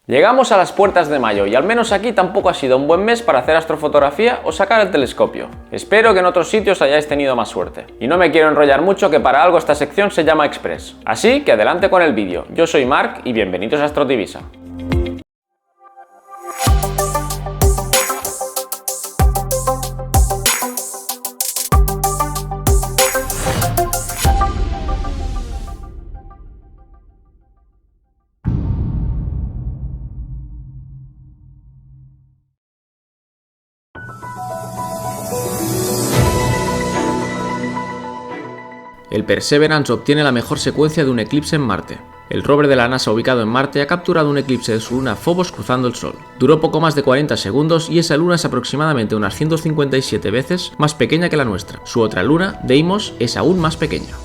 Llegamos a las puertas de mayo y al menos aquí tampoco ha sido un buen mes para hacer astrofotografía o sacar el telescopio. Espero que en otros sitios hayáis tenido más suerte. Y no me quiero enrollar mucho, que para algo esta sección se llama Express. Así que adelante con el vídeo. Yo soy Marc y bienvenidos a Astrotivisa. El Perseverance obtiene la mejor secuencia de un eclipse en Marte. El rover de la NASA ubicado en Marte ha capturado un eclipse de su luna Phobos cruzando el Sol. Duró poco más de 40 segundos y esa luna es aproximadamente unas 157 veces más pequeña que la nuestra. Su otra luna, Deimos, es aún más pequeña.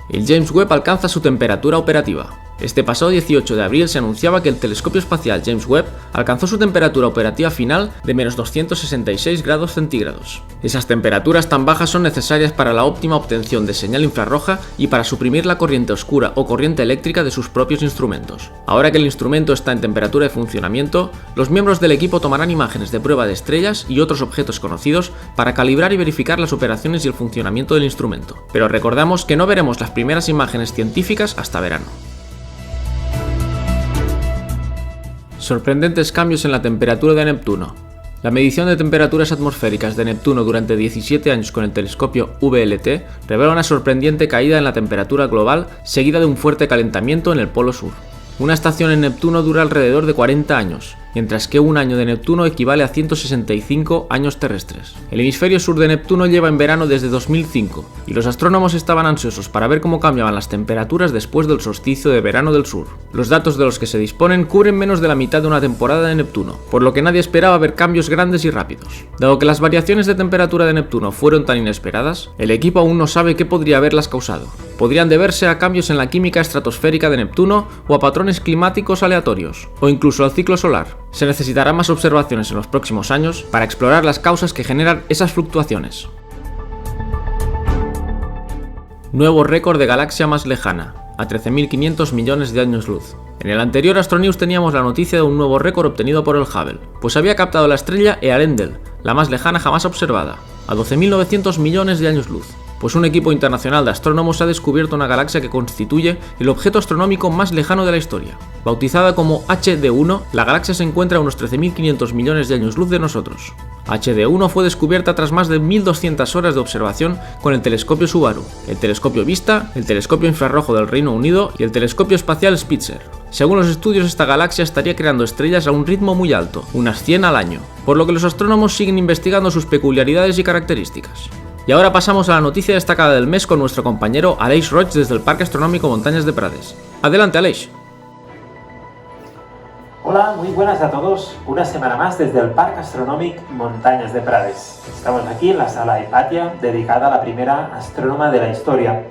El James Webb alcanza su temperatura operativa. Este pasado 18 de abril se anunciaba que el telescopio espacial James Webb alcanzó su temperatura operativa final de menos 266 grados centígrados. Esas temperaturas tan bajas son necesarias para la óptima obtención de señal infrarroja y para suprimir la corriente oscura o corriente eléctrica de sus propios instrumentos. Ahora que el instrumento está en temperatura de funcionamiento, los miembros del equipo tomarán imágenes de prueba de estrellas y otros objetos conocidos para calibrar y verificar las operaciones y el funcionamiento del instrumento. Pero recordamos que no veremos las primeras imágenes científicas hasta verano. Sorprendentes cambios en la temperatura de Neptuno. La medición de temperaturas atmosféricas de Neptuno durante 17 años con el telescopio VLT revela una sorprendente caída en la temperatura global seguida de un fuerte calentamiento en el polo sur. Una estación en Neptuno dura alrededor de 40 años, mientras que un año de Neptuno equivale a 165 años terrestres. El hemisferio sur de Neptuno lleva en verano desde 2005, y los astrónomos estaban ansiosos para ver cómo cambiaban las temperaturas después del solsticio de verano del sur. Los datos de los que se disponen cubren menos de la mitad de una temporada de Neptuno, por lo que nadie esperaba ver cambios grandes y rápidos. Dado que las variaciones de temperatura de Neptuno fueron tan inesperadas, el equipo aún no sabe qué podría haberlas causado. Podrían deberse a cambios en la química estratosférica de Neptuno o a patrones climáticos aleatorios, o incluso al ciclo solar. Se necesitarán más observaciones en los próximos años para explorar las causas que generan esas fluctuaciones. Nuevo récord de galaxia más lejana, a 13.500 millones de años luz. En el anterior Astronews teníamos la noticia de un nuevo récord obtenido por el Hubble, pues había captado la estrella Earendel, la más lejana jamás observada, a 12.900 millones de años luz. Pues un equipo internacional de astrónomos ha descubierto una galaxia que constituye el objeto astronómico más lejano de la historia. Bautizada como HD1, la galaxia se encuentra a unos 13.500 millones de años luz de nosotros. HD1 fue descubierta tras más de 1.200 horas de observación con el telescopio Subaru, el telescopio Vista, el telescopio infrarrojo del Reino Unido y el telescopio espacial Spitzer. Según los estudios, esta galaxia estaría creando estrellas a un ritmo muy alto, unas 100 al año, por lo que los astrónomos siguen investigando sus peculiaridades y características. Y ahora pasamos a la noticia destacada del mes con nuestro compañero Aleix Roig desde el Parque Astronómico Montañas de Prades. Adelante, Aleix. Hola, muy buenas a todos. Una semana más desde el Parque Astronómico Montañas de Prades. Estamos aquí en la sala Hipatia, dedicada a la primera astrónoma de la historia.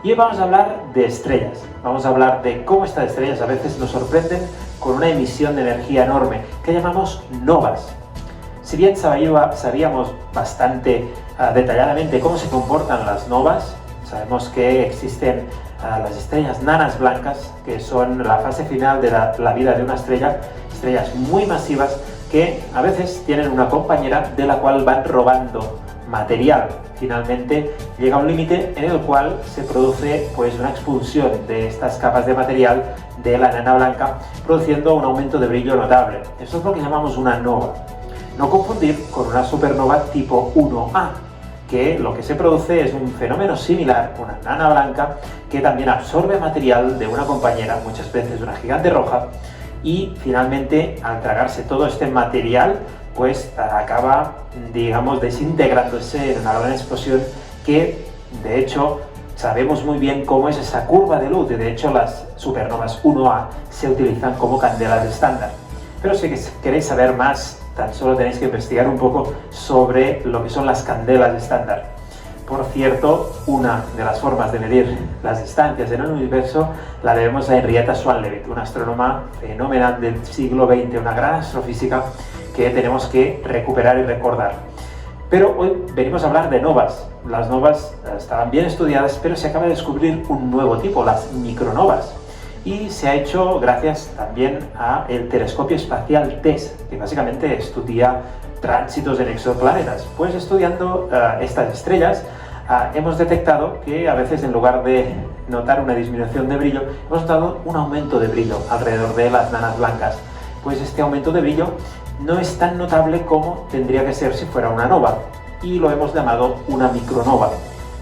Y hoy vamos a hablar de estrellas. Vamos a hablar de cómo estas estrellas a veces nos sorprenden con una emisión de energía enorme, que llamamos novas. Si bien sabíamos bastante detalladamente cómo se comportan las novas, sabemos que existen las estrellas nanas blancas, que son la fase final de la vida de una estrella, estrellas muy masivas que a veces tienen una compañera de la cual van robando material. Finalmente llega un límite en el cual se produce una expulsión de estas capas de material de la nana blanca, produciendo un aumento de brillo notable. Esto es lo que llamamos una nova. No confundir con una supernova tipo 1A, que lo que se produce es un fenómeno similar, una nana blanca, que también absorbe material de una compañera, muchas veces una gigante roja, y finalmente al tragarse todo este material, acaba, desintegrándose en una gran explosión que, de hecho, sabemos muy bien cómo es esa curva de luz, y de hecho las supernovas 1A se utilizan como candelas estándar. Pero si queréis saber más, tan solo tenéis que investigar un poco sobre lo que son las candelas estándar. Por cierto, una de las formas de medir las distancias en el universo la debemos a Henrietta Swan-Leavitt, una astrónoma fenomenal del siglo XX, una gran astrofísica que tenemos que recuperar y recordar. Pero hoy venimos a hablar de novas. Las novas estaban bien estudiadas, pero se acaba de descubrir un nuevo tipo, las micronovas. y se ha hecho gracias también al telescopio espacial TESS, que básicamente estudia tránsitos en exoplanetas. Pues estudiando estas estrellas hemos detectado que a veces, en lugar de notar una disminución de brillo, hemos notado un aumento de brillo alrededor de las nanas blancas. Pues este aumento de brillo no es tan notable como tendría que ser si fuera una nova, y lo hemos llamado una micronova.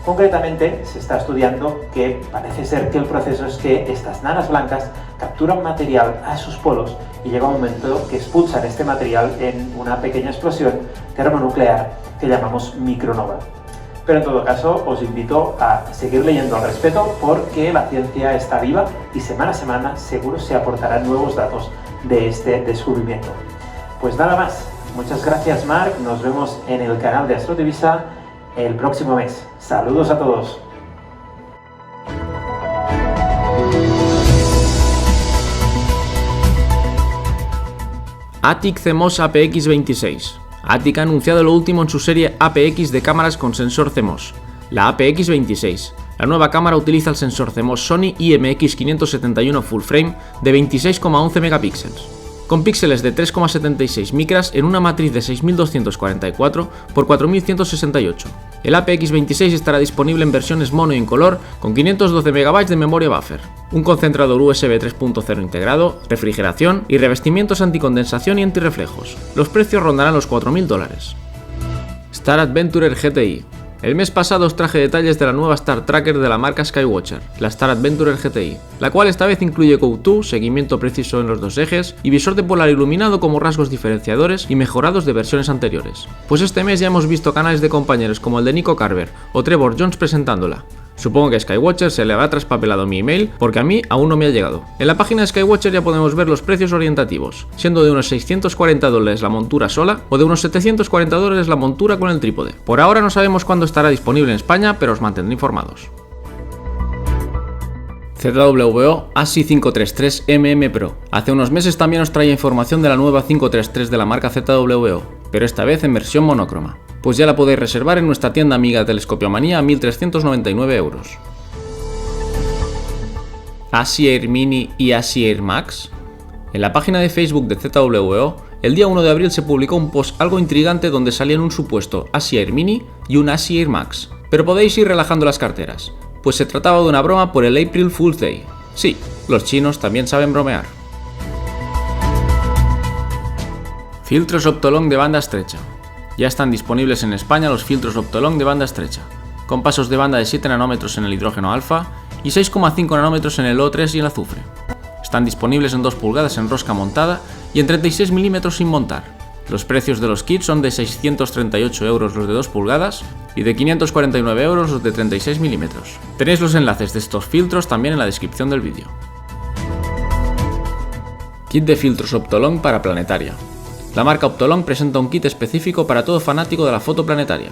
Concretamente, se está estudiando que parece ser que el proceso es que estas nanas blancas capturan material a sus polos y llega un momento que expulsan este material en una pequeña explosión termonuclear que llamamos micronova. Pero en todo caso, os invito a seguir leyendo al respecto, porque la ciencia está viva y semana a semana seguro se aportarán nuevos datos de este descubrimiento. Pues nada más, muchas gracias Marc, nos vemos en el canal de Astrodivisa el próximo mes. Saludos a todos. ATIC CMOS APX26. ATIC ha anunciado lo último en su serie APX de cámaras con sensor CMOS, la APX26. La nueva cámara utiliza el sensor CMOS Sony IMX571 Full Frame de 26,11 megapíxeles, con píxeles de 3,76 micras en una matriz de 6244 x 4168. El APX26 estará disponible en versiones mono y en color, con 512 MB de memoria buffer, un concentrador USB 3.0 integrado, refrigeración y revestimientos anticondensación y antirreflejos. Los precios rondarán los $4.000. Star Adventurer GTI. El mes pasado os traje detalles de la nueva Star Tracker de la marca Skywatcher, la Star Adventurer GTI, la cual esta vez incluye Go2, seguimiento preciso en los dos ejes y visor de polar iluminado como rasgos diferenciadores y mejorados de versiones anteriores. Pues este mes ya hemos visto canales de compañeros como el de Nico Carver o Trevor Jones presentándola. Supongo que a Skywatcher se le habrá traspapelado mi email, porque a mí aún no me ha llegado. En la página de Skywatcher ya podemos ver los precios orientativos, siendo de unos $640 la montura sola o de unos $740 la montura con el trípode. Por ahora no sabemos cuándo estará disponible en España, pero os mantendré informados. ZWO ASI 533mm Pro. Hace unos meses también os traía información de la nueva 533 de la marca ZWO, pero esta vez en versión monocroma. Pues ya la podéis reservar en nuestra tienda amiga Telescopiomanía a 1.399 euros. ASI Air Mini y ASI Air Max. En la página de Facebook de ZWO, el día 1 de abril se publicó un post algo intrigante donde salían un supuesto ASI Air Mini y un ASI Air Max. Pero podéis ir relajando las carteras, pues se trataba de una broma por el April Fool's Day. Sí, los chinos también saben bromear. Filtros Optolong de banda estrecha. Ya están disponibles en España los filtros Optolong de banda estrecha, con pasos de banda de 7 nanómetros en el hidrógeno alfa y 6,5 nanómetros en el O3 y el azufre. Están disponibles en 2 pulgadas en rosca montada y en 36 milímetros sin montar. Los precios de los kits son de 638 euros los de 2 pulgadas y de 549 euros los de 36 milímetros. Tenéis los enlaces de estos filtros también en la descripción del vídeo. Kit de filtros Optolong para planetaria. La marca Optolong presenta un kit específico para todo fanático de la foto planetaria.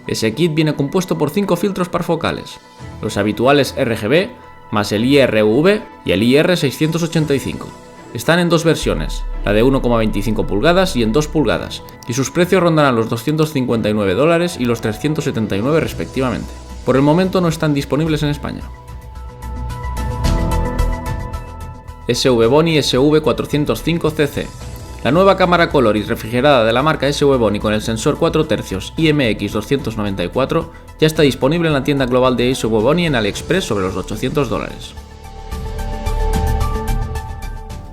Ese kit viene compuesto por 5 filtros parfocales, los habituales RGB, más el IRUV y el IR685. Están en 2 versiones, la de 1,25 pulgadas y en 2 pulgadas, y sus precios rondarán los $259 y los 379 respectivamente. Por el momento no están disponibles en España. SV Bony SV405cc. La nueva cámara color y refrigerada de la marca SV Bony con el sensor 4 tercios IMX294 ya está disponible en la tienda global de SV Bony en AliExpress sobre los $800.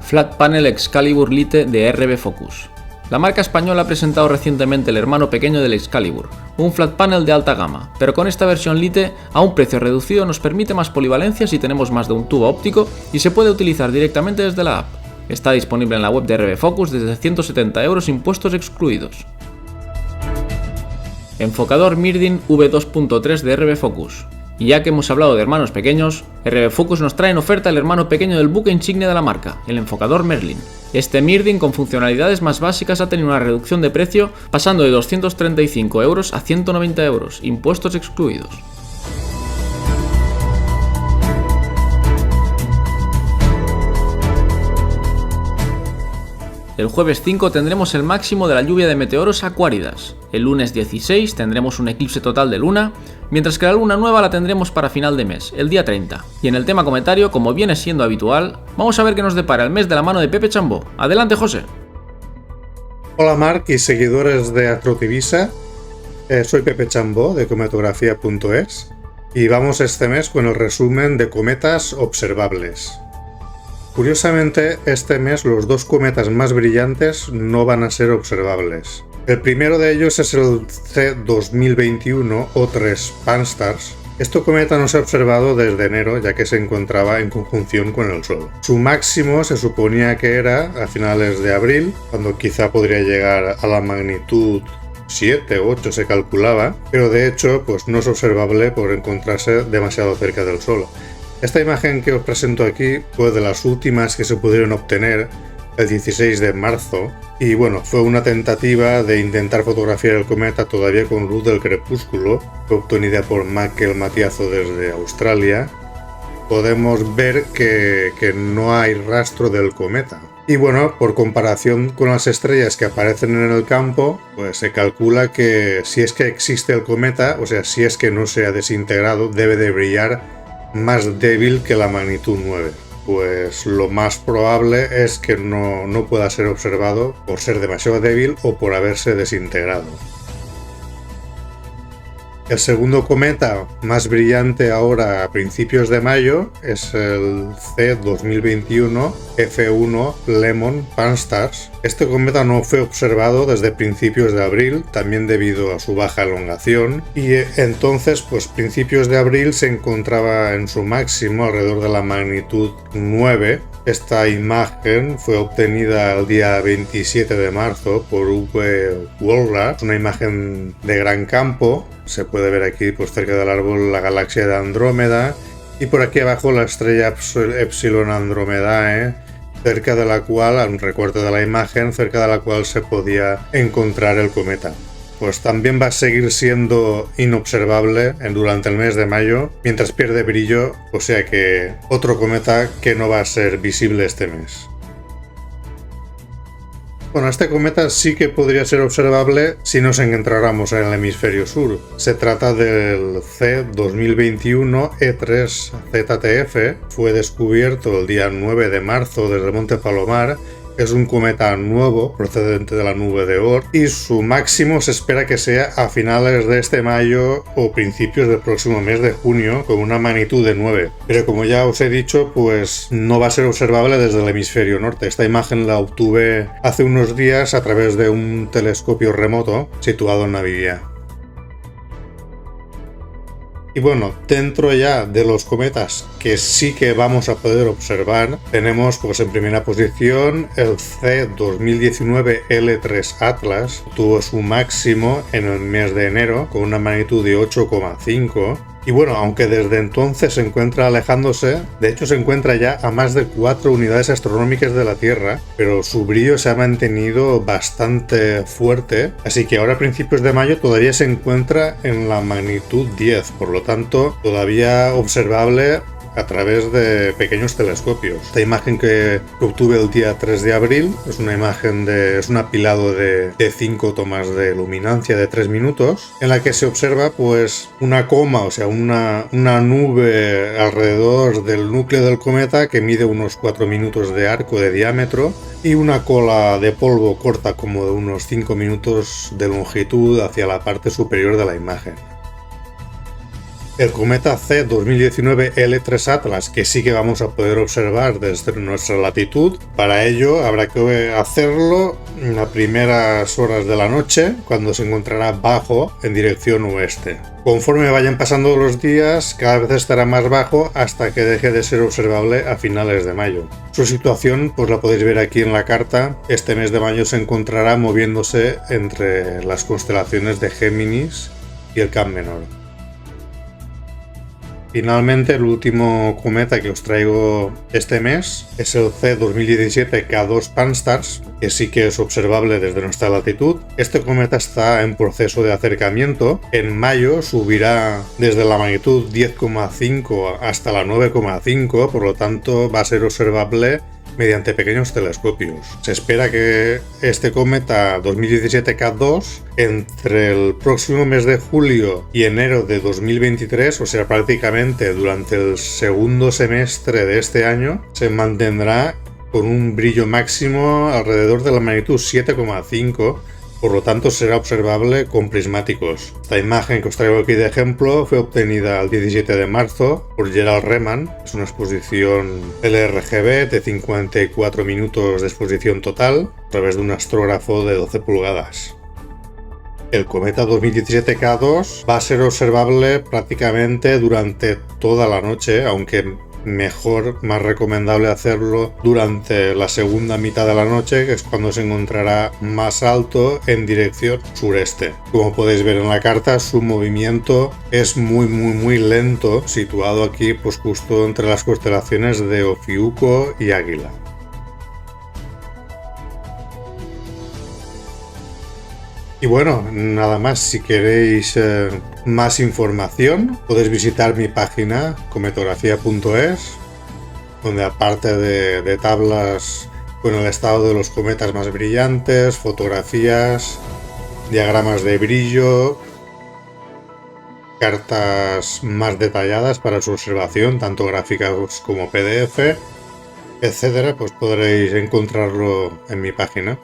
Flat Panel Excalibur Lite de RB Focus. La marca española ha presentado recientemente el hermano pequeño del Excalibur, un flat panel de alta gama, pero con esta versión Lite a un precio reducido nos permite más polivalencia si tenemos más de un tubo óptico y se puede utilizar directamente desde la app. Está disponible en la web de RB Focus desde 170 euros impuestos excluidos. Enfocador Mirdin V2.3 de RB Focus. Y ya que hemos hablado de hermanos pequeños, RB Focus nos trae en oferta el hermano pequeño del buque insignia de la marca, el enfocador Merlin. Este Mirdin con funcionalidades más básicas ha tenido una reducción de precio pasando de 235 euros a 190 euros, impuestos excluidos. El jueves 5 tendremos el máximo de la lluvia de meteoros acuáridas. El lunes 16 tendremos un eclipse total de luna, mientras que la luna nueva la tendremos para final de mes, el día 30. Y en el tema cometario, como viene siendo habitual, vamos a ver qué nos depara el mes de la mano de Pepe Chambó. Adelante, José. Hola Marc y seguidores de Astrotivisa, soy Pepe Chambó de cometografía.es y vamos este mes con el resumen de cometas observables. Curiosamente, este mes los dos cometas más brillantes no van a ser observables. El primero de ellos es el C2021 O3 Pan-STARRS. Este cometa no se ha observado desde enero, ya que se encontraba en conjunción con el Sol. Su máximo se suponía que era a finales de abril, cuando quizá podría llegar a la magnitud 7 o 8 se calculaba, pero de hecho pues no es observable por encontrarse demasiado cerca del Sol. Esta imagen que os presento aquí fue de las últimas que se pudieron obtener el 16 de marzo y bueno, fue una tentativa de intentar fotografiar el cometa todavía con luz del crepúsculo, fue obtenida por Michael Matiazo desde Australia. Podemos ver que no hay rastro del cometa. Y bueno, por comparación con las estrellas que aparecen en el campo, pues se calcula que si es que existe el cometa, o sea, si es que no se ha desintegrado, debe de brillar más débil que la magnitud 9. Pues lo más probable es que no pueda ser observado por ser demasiado débil o por haberse desintegrado. El segundo cometa más brillante ahora a principios de mayo es el C2021 F1 Lemon Pan-STARRS. Este cometa no fue observado desde principios de abril, también debido a su baja elongación, y entonces pues principios de abril se encontraba en su máximo alrededor de la magnitud 9. Esta imagen fue obtenida el día 27 de marzo por V. Wohlrath, una imagen de gran campo. Se puede ver aquí pues cerca del árbol la galaxia de Andrómeda y por aquí abajo la estrella Epsilon Andromedae, cerca de la cual, a un recorte de la imagen, cerca de la cual se podía encontrar el cometa. Pues también va a seguir siendo inobservable durante el mes de mayo, mientras pierde brillo, o sea que otro cometa que no va a ser visible este mes. Bueno, este cometa sí que podría ser observable si nos encontráramos en el hemisferio sur. Se trata del C2021 E3 ZTF, fue descubierto el día 9 de marzo desde el Monte Palomar. Es un cometa nuevo procedente de la nube de Oort y su máximo se espera que sea a finales de este mayo o principios del próximo mes de junio con una magnitud de 9. Pero como ya os he dicho, pues no va a ser observable desde el hemisferio norte. Esta imagen la obtuve hace unos días a través de un telescopio remoto situado en Namibia. Y bueno, dentro ya de los cometas que sí que vamos a poder observar, tenemos pues en primera posición el C2019 L3 Atlas. Tuvo su máximo en el mes de enero con una magnitud de 8,5. Y bueno, aunque desde entonces se encuentra alejándose, de hecho se encuentra ya a más de 4 unidades astronómicas de la Tierra, pero su brillo se ha mantenido bastante fuerte, así que ahora a principios de mayo todavía se encuentra en la magnitud 10, por lo tanto todavía observable a través de pequeños telescopios. Esta imagen que obtuve el día 3 de abril es una imagen es un apilado de 5 tomas de luminancia de 3 minutos en la que se observa pues una coma, o sea una nube alrededor del núcleo del cometa que mide unos 4 minutos de arco de diámetro y una cola de polvo corta como de unos 5 minutos de longitud hacia la parte superior de la imagen. El cometa C2019 L3 Atlas, que sí que vamos a poder observar desde nuestra latitud. Para ello habrá que hacerlo en las primeras horas de la noche, cuando se encontrará bajo en dirección oeste. Conforme vayan pasando los días, cada vez estará más bajo hasta que deje de ser observable a finales de mayo. Su situación pues la podéis ver aquí en la carta. Este mes de mayo se encontrará moviéndose entre las constelaciones de Géminis y el Cap Menor. Finalmente, el último cometa que os traigo este mes es el C2017 K2 Pan-STARRS, que sí que es observable desde nuestra latitud. Este cometa está en proceso de acercamiento. En mayo subirá desde la magnitud 10,5 hasta la 9,5, por lo tanto va a ser observable mediante pequeños telescopios. Se espera que este cometa 2017 Cat2 entre el próximo mes de julio y enero de 2023, o sea prácticamente durante el segundo semestre de este año, se mantendrá con un brillo máximo alrededor de la magnitud 7,5, por lo tanto será observable con prismáticos. Esta imagen que os traigo aquí de ejemplo fue obtenida el 17 de marzo por Gerald Reman. Es una exposición LRGB de 54 minutos de exposición total a través de un astrógrafo de 12 pulgadas. El cometa 2017 K2 va a ser observable prácticamente durante toda la noche, aunque más recomendable hacerlo durante la segunda mitad de la noche, que es cuando se encontrará más alto en dirección sureste. Como podéis ver en la carta, su movimiento es muy lento, situado aquí pues justo entre las constelaciones de Ofiuco y Águila. Y bueno, nada más. Si queréis más información, podéis visitar mi página cometografía.es, donde aparte de tablas con el estado de los cometas más brillantes, fotografías, diagramas de brillo, cartas más detalladas para su observación, tanto gráficas como PDF, etcétera, pues podréis encontrarlo en mi página.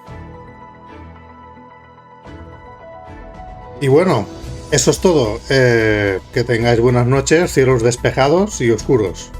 Y bueno, eso es todo. Que tengáis buenas noches, cielos despejados y oscuros.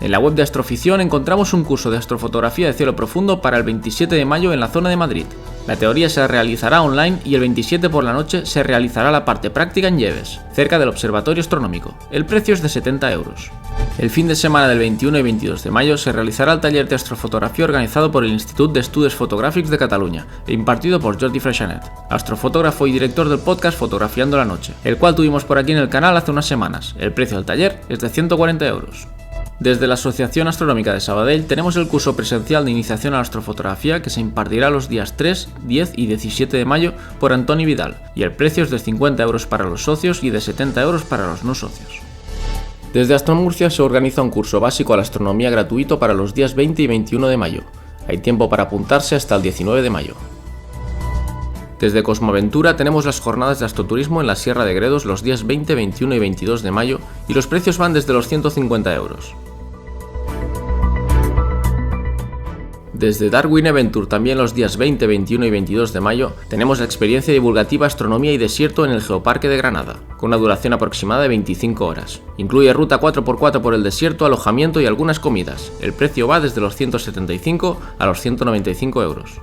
En la web de Astroficción encontramos un curso de astrofotografía de cielo profundo para el 27 de mayo en la zona de Madrid. La teoría se realizará online y el 27 por la noche se realizará la parte práctica en Lleves, cerca del Observatorio Astronómico. El precio es de 70 euros. El fin de semana del 21 y 22 de mayo se realizará el taller de astrofotografía organizado por el Institut d'Estudis Fotogràfics de Catalunya e impartido por Jordi Freixanet, astrofotógrafo y director del podcast Fotografiando la Noche, el cual tuvimos por aquí en el canal hace unas semanas. El precio del taller es de 140 euros. Desde la Asociación Astronómica de Sabadell tenemos el curso presencial de iniciación a la astrofotografía que se impartirá los días 3, 10 y 17 de mayo por Antoni Vidal, y el precio es de 50 euros para los socios y de 70 euros para los no socios. Desde Astromurcia se organiza un curso básico a la astronomía gratuito para los días 20 y 21 de mayo. Hay tiempo para apuntarse hasta el 19 de mayo. Desde Cosmoaventura tenemos las jornadas de astroturismo en la Sierra de Gredos los días 20, 21 y 22 de mayo y los precios van desde los 150 euros. Desde Darwin Adventure también los días 20, 21 y 22 de mayo tenemos la experiencia divulgativa Astronomía y Desierto en el Geoparque de Granada, con una duración aproximada de 25 horas. Incluye ruta 4x4 por el desierto, alojamiento y algunas comidas. El precio va desde los 175 a los 195 euros.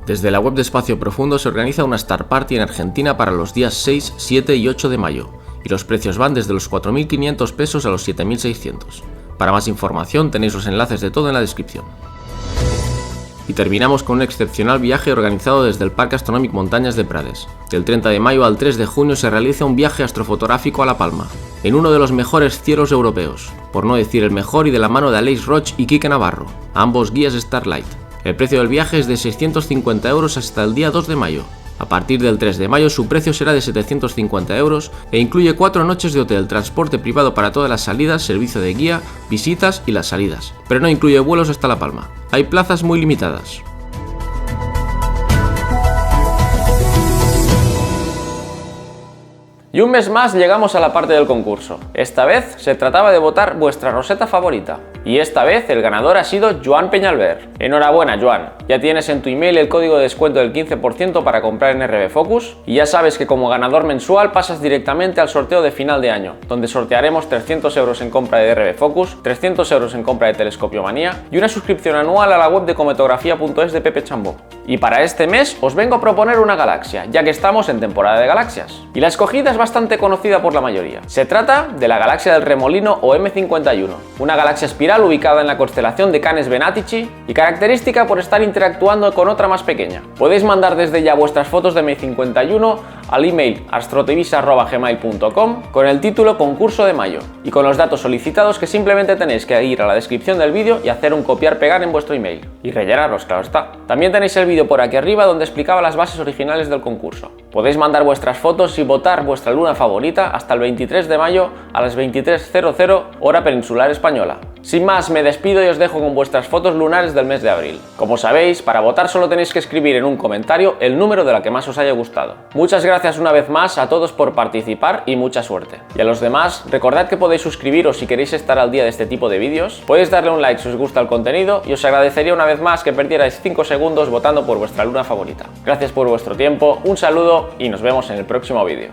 Desde la web de Espacio Profundo se organiza una Star Party en Argentina para los días 6, 7 y 8 de mayo, y los precios van desde los 4.500 pesos a los 7.600. Para más información tenéis los enlaces de todo en la descripción. Y terminamos con un excepcional viaje organizado desde el Parque Astronòmic Montañas de Prades. Del 30 de mayo al 3 de junio se realiza un viaje astrofotográfico a La Palma, en uno de los mejores cielos europeos, por no decir el mejor, y de la mano de Aleix Roig y Quique Navarro, ambos guías Starlight. El precio del viaje es de 650 euros hasta el día 2 de mayo. A partir del 3 de mayo su precio será de 750 euros e incluye 4 noches de hotel, transporte privado para todas las salidas, servicio de guía, visitas y las salidas, pero no incluye vuelos hasta La Palma. Hay plazas muy limitadas. Y un mes más llegamos a la parte del concurso. Esta vez se trataba de votar vuestra roseta favorita. Y esta vez el ganador ha sido Joan Peñalver. Enhorabuena, Joan. Ya tienes en tu email el código de descuento del 15% para comprar en RB Focus. Y ya sabes que como ganador mensual pasas directamente al sorteo de final de año, donde sortearemos 300 euros en compra de RB Focus, 300 euros en compra de Telescopio Manía y una suscripción anual a la web de cometografía.es de Pepe Chambó. Y para este mes os vengo a proponer una galaxia, ya que estamos en temporada de galaxias. Y la escogida es bastante conocida por la mayoría. Se trata de la galaxia del Remolino o M51, una galaxia espiral ubicada en la constelación de Canes Venatici y característica por estar interactuando con otra más pequeña. Podéis mandar desde ya vuestras fotos de M51 al email astrotivisa@gmail.com con el título Concurso de Mayo y con los datos solicitados, que simplemente tenéis que ir a la descripción del vídeo y hacer un copiar-pegar en vuestro email. Y rellenarlos, claro está. También tenéis el vídeo por aquí arriba donde explicaba las bases originales del concurso. Podéis mandar vuestras fotos y votar vuestra luna favorita hasta el 23 de mayo a las 23:00 hora peninsular española. Sin más, me despido y os dejo con vuestras fotos lunares del mes de abril. Como sabéis, para votar solo tenéis que escribir en un comentario el número de la que más os haya gustado. Muchas gracias una vez más a todos por participar y mucha suerte. Y a los demás, recordad que podéis suscribiros si queréis estar al día de este tipo de vídeos, podéis darle un like si os gusta el contenido y os agradecería una vez más que perdierais 5 segundos votando por vuestra luna favorita. Gracias por vuestro tiempo, un saludo y nos vemos en el próximo vídeo.